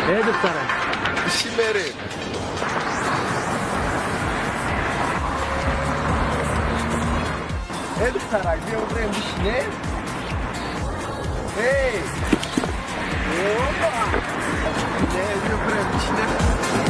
É do cara. Chimere. É do caralho, viu? O trem do chinês. Ei! Opa! É, viu o trem do chinês?